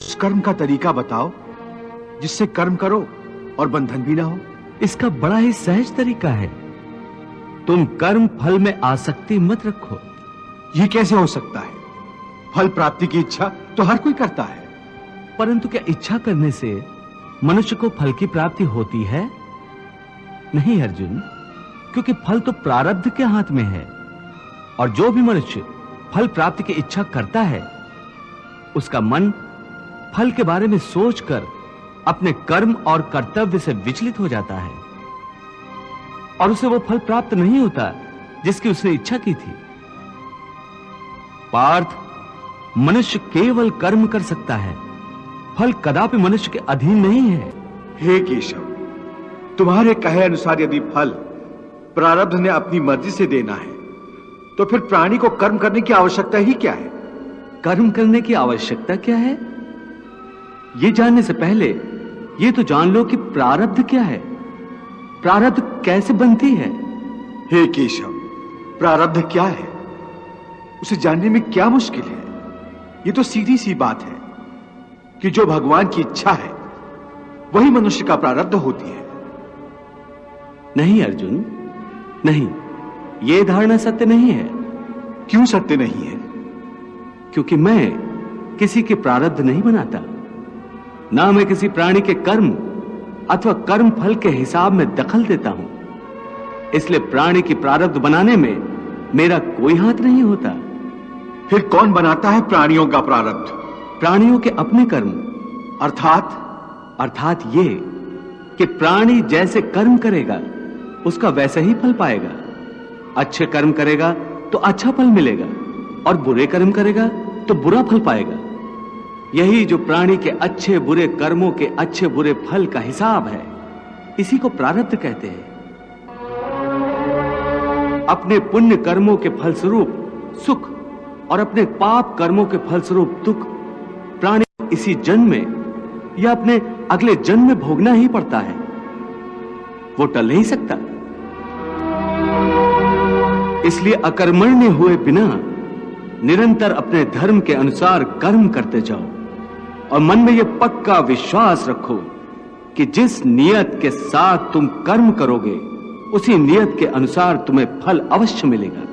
उस कर्म का तरीका बताओ जिससे कर्म करो और बंधन भी ना हो। इसका बड़ा ही सहज तरीका है। तुम कर्म फल में आसक्ति मत रखो। यह कैसे हो सकता है? फल प्राप्ति की इच्छा तो हर कोई करता है। परंतु क्या इच्छा करने से मनुष्य को फल की प्राप्ति होती है? नहीं अर्जुन, क्योंकि फल तो प्रारब्ध के हाथ में है। और जो भी मनुष्य फल प्राप्ति की इच्छा करता है, उसका मन फल के बारे में सोचकर अपने कर्म और कर्तव्य से विचलित हो जाता है और उसे वो फल प्राप्त नहीं होता जिसकी उसने इच्छा की थी। पार्थ, मनुष्य केवल कर्म कर सकता है, फल कदापि मनुष्य के अधीन नहीं है। हे केशव, तुम्हारे कहे अनुसार यदि फल प्रारब्ध ने अपनी मर्जी से देना है, तो फिर प्राणी को कर्म करने की आवश्यकता ही क्या है? कर्म करने की आवश्यकता क्या है, यह जानने से पहले यह तो जान लो कि प्रारब्ध क्या है, प्रारब्ध कैसे बनती है। हे केशव, प्रारब्ध क्या है, उसे जानने में क्या मुश्किल है? यह तो सीधी सी बात है कि जो भगवान की इच्छा है वही मनुष्य का प्रारब्ध होती है। नहीं अर्जुन, नहीं, यह धारणा सत्य नहीं है। क्यों सत्य नहीं है? क्योंकि मैं किसी के प्रारब्ध नहीं बनाता, ना मैं किसी प्राणी के कर्म अथवा कर्म फल के हिसाब में दखल देता हूं। इसलिए प्राणी की प्रारब्ध बनाने में मेरा कोई हाथ नहीं होता। फिर कौन बनाता है प्राणियों का प्रारब्ध? प्राणियों के अपने कर्म। अर्थात ये कि प्राणी जैसे कर्म करेगा उसका वैसा ही फल पाएगा। अच्छे कर्म करेगा तो अच्छा फल मिलेगा और बुरे कर्म करेगा तो बुरा फल पाएगा। यही जो प्राणी के अच्छे बुरे कर्मों के अच्छे बुरे फल का हिसाब है, इसी को प्रारब्ध कहते हैं। अपने पुण्य कर्मों के फलस्वरूप सुख और अपने पाप कर्मों के फलस्वरूप दुख प्राणी इसी जन्म में या अपने अगले जन्म में भोगना ही पड़ता है, वो टल नहीं सकता। इसलिए अकर्मण्य हुए बिना निरंतर अपने धर्म के अनुसार कर्म करते जाओ और मन में यह पक्का विश्वास रखो कि जिस नियत के साथ तुम कर्म करोगे उसी नियत के अनुसार तुम्हें फल अवश्य मिलेगा।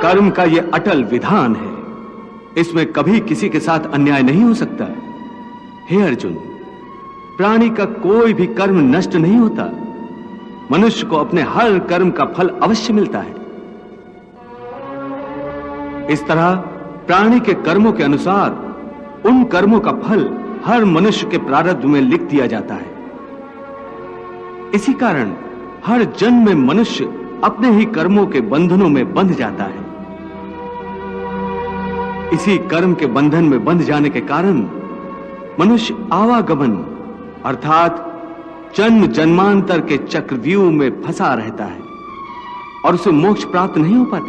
कर्म का यह अटल विधान है, इसमें कभी किसी के साथ अन्याय नहीं हो सकता। हे अर्जुन, प्राणी का कोई भी कर्म नष्ट नहीं होता, मनुष्य को अपने हर कर्म का फल अवश्य मिलता है। इस तरह प्राणी के कर्मों के अनुसार उन कर्मों का फल हर मनुष्य के प्रारब्ध में लिख दिया जाता है। इसी कारण हर जन्म में मनुष्य अपने ही कर्मों के बंधनों में बंध जाता है। इसी कर्म के बंधन में बंध जाने के कारण मनुष्य आवागमन अर्थात जन्म जन्मांतर के चक्रव्यूह में फंसा रहता है और उसे मोक्ष प्राप्त नहीं हो पाता।